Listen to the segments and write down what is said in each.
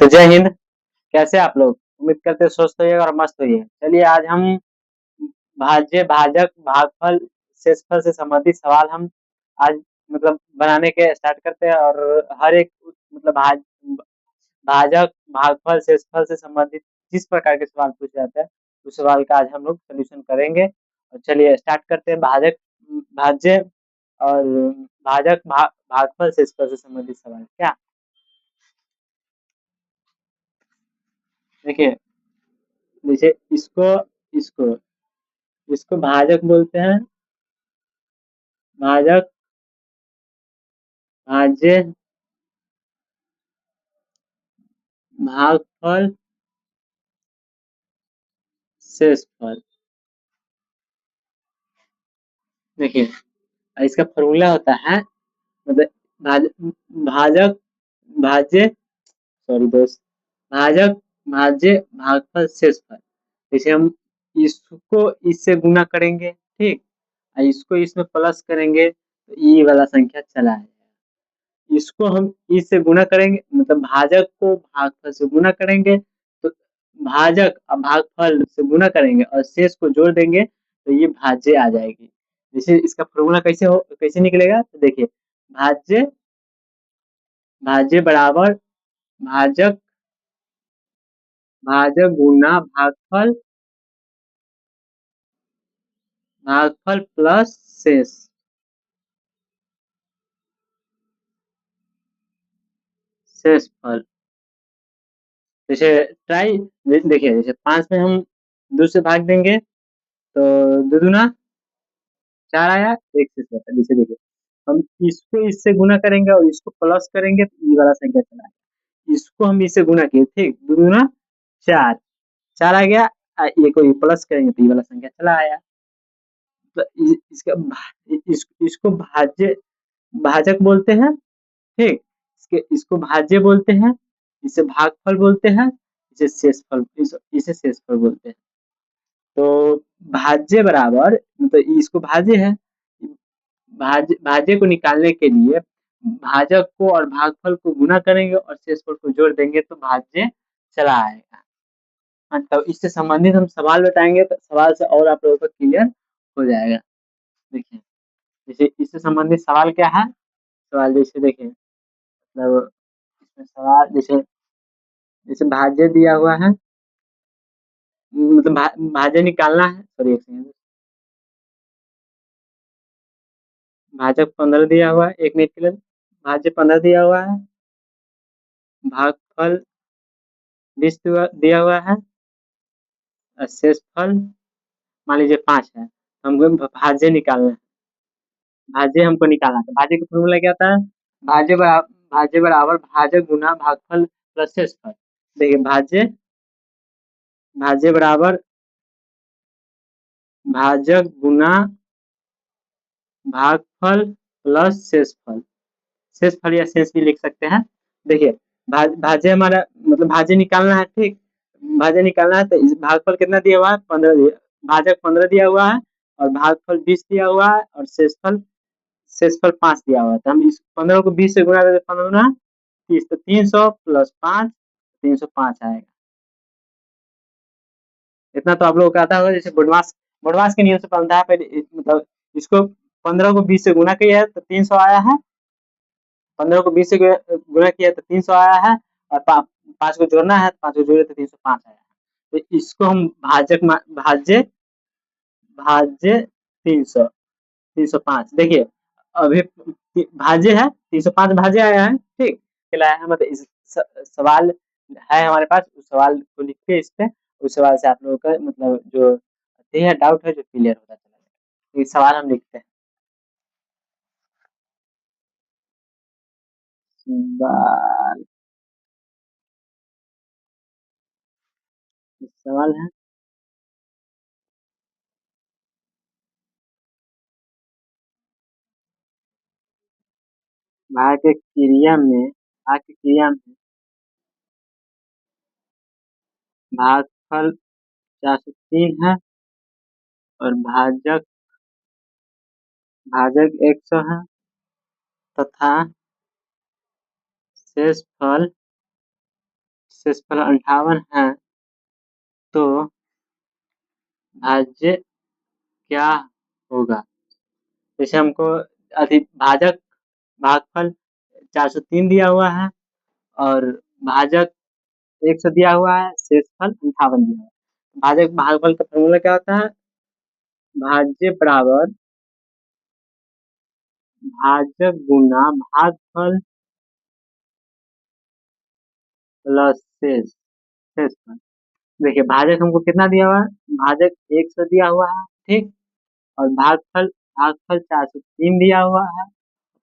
तो जय हिंद। कैसे आप लोग? उम्मीद करते हैं स्वस्थ होइए और मस्त होइए। चलिए आज हम भाज्य भाजक भागफल शेषफल से संबंधित सवाल हम आज बनाने के स्टार्ट करते हैं और हर एक मतलब भाजक भागफल शेषफल से संबंधित जिस प्रकार के सवाल पूछे जाते हैं उस सवाल का आज हम लोग सोल्यूशन करेंगे। और चलिए स्टार्ट करते हैं भाज्य और भागफल शेषफल से संबंधित सवाल। क्या देखिए, जैसे इसको इसको भाजक बोलते हैं। भाजक भाज्य भागफल शेषफल। देखिए, इसका फॉर्मूला होता है मतलब भाज, भाजक भाज्य सॉरी दोस्त भाजक भाज्य भागफल शेषफल। जैसे हम इसको इससे गुना करेंगे, ठीक, और इसको इसमें प्लस करेंगे तो ये वाला संख्या चला है। इसको हम इससे गुना करेंगे मतलब भाजक को भागफल से गुना करेंगे तो भाजक और भागफल से गुना करेंगे और शेष को जोड़ देंगे तो ये भाज्य आ जाएगी। जैसे इसका फॉर्मूला कैसे निकलेगा तो देखिए, भाज्य भाज्य बराबर भाजक भाजक गुना भागफल भागफल प्लस शेष शेषफल। जैसे ट्राई देखिए, जैसे 5 में हम 2 से भाग देंगे तो 2 दूना 4 आया, 1 से बचा। जैसे देखिए, हम इसको इससे गुना करेंगे और इसको प्लस करेंगे तो ये वाला संख्या चला आएगा। इसको हम इससे गुना किए, ठीक, 2 दूना 4, 4 आ गया। ये को ये प्लस करेंगे तो ये वाला संख्या चला आया। तो इसको भाज्य भाजक बोलते हैं, ठीक। इसको भाज्य बोलते हैं, इसे भागफल बोलते हैं, इसे शेषफल बोलते हैं। तो भाज्य बराबर मतलब इसको भाज्य है। भाज्य को निकालने के लिए भाजक को और भागफल को गुना करेंगे और शेषफल को जोड़ देंगे तो भाज्य चला आएगा। तो इससे संबंधित हम सवाल बताएंगे तो सवाल से और आप लोगों को क्लियर हो जाएगा। देखिए, जैसे इससे संबंधित सवाल क्या है। सवाल जैसे देखिए, मतलब इसमें सवाल जैसे जैसे भाज्य दिया हुआ है, मतलब भाज्य निकालना है। सॉरी, एक सेकंड। भाजक 15 दिया हुआ है, 1 मिनट के लिए। भाज्य 15 दिया हुआ है, भागफल 20 दिया हुआ है और शेषफल मान लीजिए 5 है। हमको भाज्य निकालना है। भाज्य हमको निकालना है। भाज्य का फॉर्मूला क्या था? भाज्य बराबर भाजक गुना भागफल प्लस शेषफल। देखिए, भाज्य भाज्य बराबर भाजक गुना भागफल प्लस शेषफल। शेषफल या शेष भी लिख सकते हैं। देखिए, भाज्य हमारा मतलब भाज्य निकालना है, ठीक। भाज्य निकालना है तो इस भागफल कितना दिया हुआ है? 15 दिया। भाजक 15 दिया हुआ है और भागफल 20 दिया हुआ है और शेषफल शेषफल 5 दिया हुआ है। तो हम इस 15 को 20 से गुणा करके 15 गुना 30 तो 300 प्लस 5 305 आएगा। इतना तो आप लोगों को आता होगा। जैसे बुडमास के नियम से बनता है। पहले मतलब इसको 15 को 20 से गुना किया है तो 300 आया है। 15 को 20 से गुना किया तो 300 आया है और 5 को जोड़ना है, 5 को जोड़े तो 305 आया है। तो इसको हम भाज्य भाज्य 300 305। देखिए, अभी भाज्य है 305, भाज्य आया है, ठीक। लाया है मतलब इस सवाल है हमारे पास। उस सवाल को लिख के इस पे उस सवाल से आप लोगों का मतलब जो है डाउट है जो क्लियर होता चला जाएगा। तो इस सवाल हम लिखते हैं। सवाल सवाल है, भारतीय क्रिया में भारतीय क्रिया में भागफल 403 है और भाजक भाजक 100 है तथा शेषफल शेषफल 58 है तो भाज्य क्या होगा? जैसे हमको भाजक भागफल 403 दिया हुआ है और भाजक 100 दिया हुआ है, शेषफल 58 दिया हुआ है। भाजक भागफल का फॉर्मूला क्या होता है? भाज्य बराबर भाजक गुना भागफल प्लस शेषफल। देखिए भाजक हमको कितना दिया हुआ है? भाजक 100 दिया हुआ है, ठीक। और भागफल भागफल 403 दिया हुआ है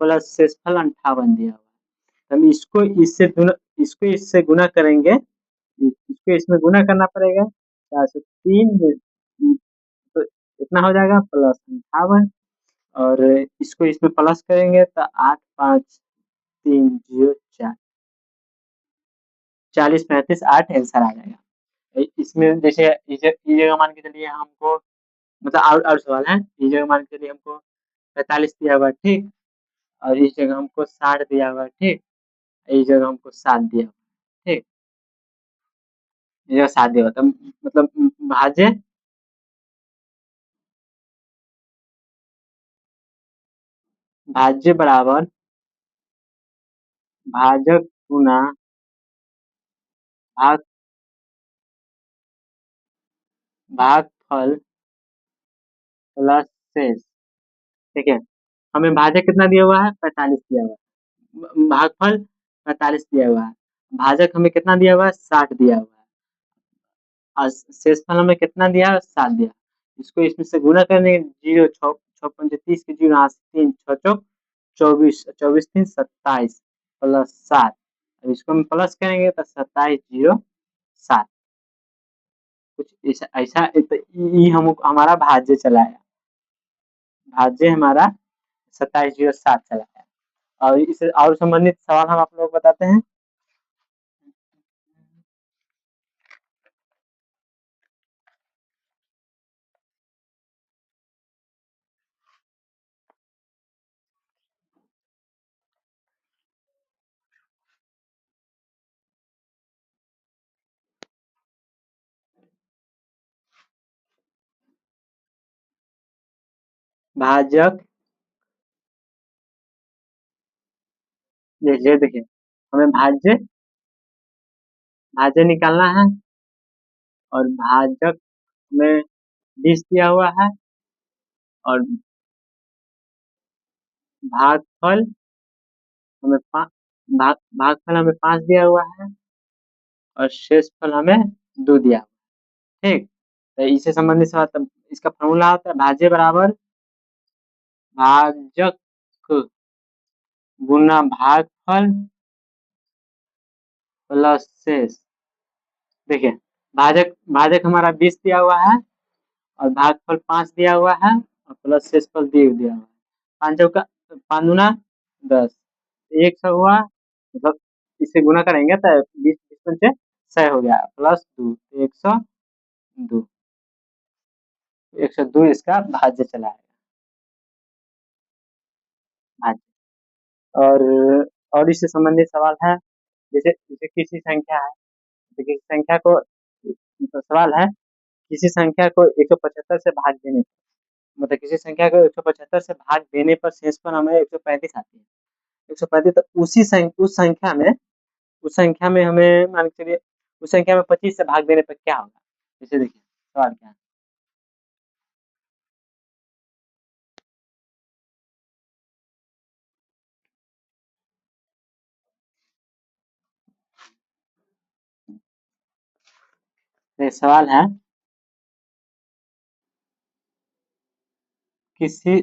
प्लस शेषफल 58 दिया हुआ है। हम इसको इससे गुना करेंगे, इसको इसमें गुना करना पड़ेगा। 403 तो इतना हो जाएगा प्लस 58 और इसको इसमें प्लस करेंगे तो 85304 40 35 8 आंसर आ जाएगा। इसमें जैसे इस जगह मान के चलिए हमको मतलब और सवाल है। इस जगह मान के चलिए हमको 45 दिया हुआ है, ठीक। और इस जगह हमको 60 दिया हुआ है, ठीक। इस जगह हमको 7 दिया हुआ है, ठीक। इस जगह 7 दिया हुआ है, तो मतलब भाज्य भाज्य बराबर भाजक गुना भाग भागफल प्लस शेष, ठीक है। हमें भाजक कितना दिया हुआ है? 45 दिया हुआ है। भागफल 45 दिया हुआ है। भाजक हमें कितना दिया हुआ है? 60 दिया हुआ है। और शेषफल हमें कितना दिया है? 7 दिया। इसको इसमें से गुणा करने 0 6 पंजे 30 के 0 8 3 6 चौक 24 24 3 27 प्लस 7। अब इसको हम प्लस करेंगे तो 27 0 7 कुछ ऐसा ऐसा तो ये हम हमारा भाज्य चला है। भाज्य हमारा 2707 चला है। और इससे और संबंधित सवाल हम आप लोग बताते हैं। भाजक देखिए देखिए हमें भाज्य भाज्य निकालना है और भाजक में 20 दिया हुआ है और भागफल हमें भागफल हमें 5 दिया हुआ है और शेषफल हमें 2 दिया हुआ है, ठीक। तो इससे संबंधित सवाल तब इसका फॉर्मूला होता है भाज्य बराबर भाजक गुना भागफल प्लस शेष। देखिए भाजक भाजक हमारा 20 दिया हुआ है और भागफल 5 दिया हुआ है और प्लस शेषफल दिया हुआ है। 5 चौका 5 दूना 10 100 हुआ, मतलब इसे गुना करेंगे तो 20 पंचे 100 हो गया प्लस 2 102 102 इसका भाज्य चला है भाज्य। और इससे संबंधित सवाल है। जैसे जैसे किसी संख्या है तो किसी संख्या को तो सवाल है किसी संख्या को 175 से भाग देने मतलब किसी संख्या को 175 से भाग देने पर शेषफल हमें 135 आती है। 135 तो उस संख्या में हमें मान के चलिए उस संख्या में 25 से भाग देने पर क्या होगा? जैसे देखिए सवाल क्या है। सवाल है किसी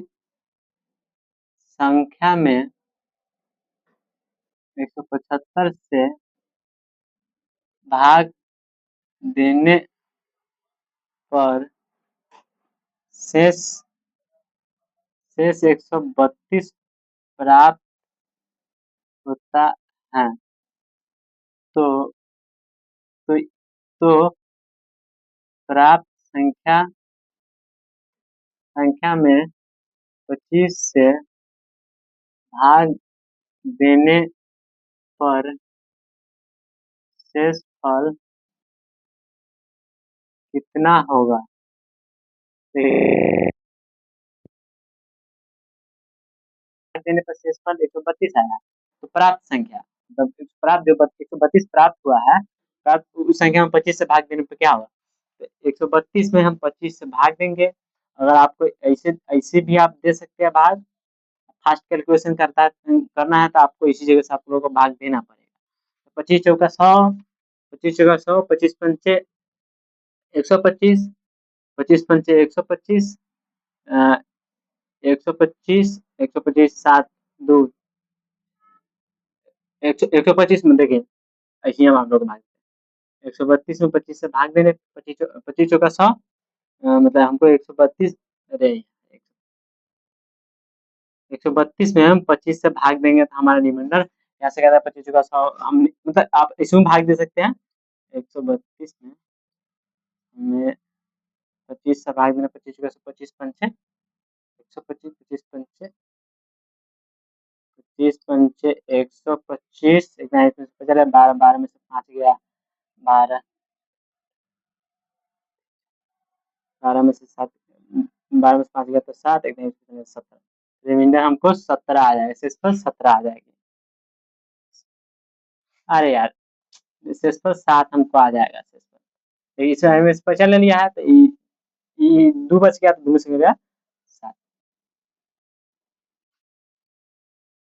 संख्या में 175 से भाग देने पर शेष शेष 132 प्राप्त होता है तो तो तो प्राप्त संख्या में 25 से भाग देने पर शेष शेषफल कितना होगा? देने पर शेषफल 132 आया, तो प्राप्त संख्या मतलब प्राप्त जो 132 प्राप्त हुआ है, प्राप्त उस संख्या में 25 से भाग देने पर क्या होगा? तो 132 में हम 25 से भाग देंगे। अगर आपको ऐसे ऐसे भी आप दे सकते हैं भाग, फास्ट कैलकुलेशन करना है तो आपको इसी जगह से आप लोगों को भाग देना पड़ेगा। 25 चौका 100, 25 चौका 100, 25 पंचे 125, 25 पंचे 125, 125, 125 7 2 125 में देखिए ऐसे ही हम आप लोग भाग 132 में 25 से भाग देंगे, 25 चौका 100, मतलब हमको 132, अरे 132 में हम 25 से भाग देंगे तो हमारा रिमाइंडर यहाँ से कहता है 25 चौका 100, हम मतलब आप इसमें भाग दे सकते हैं। 132 में हमें 25 से भाग देना, 25 चौका 25 पंचे 125, 25 पंचे 25 पंचे 125, इतना इसमें से चला 12, 12 में से 5 गया 12, 12 में से 7, 12 में से 5 गया तो 7, इतना इसमें 17, रिमाइंडर हमको 17 आ जाएगा, शेषफल 17 आ जाएगी। अरे यार शेषफल 7 हमको आ जाएगा शेषफल, तो इसमें हमें स्पेशल ले लिया है तो 2 बच गया तो 2 में से गया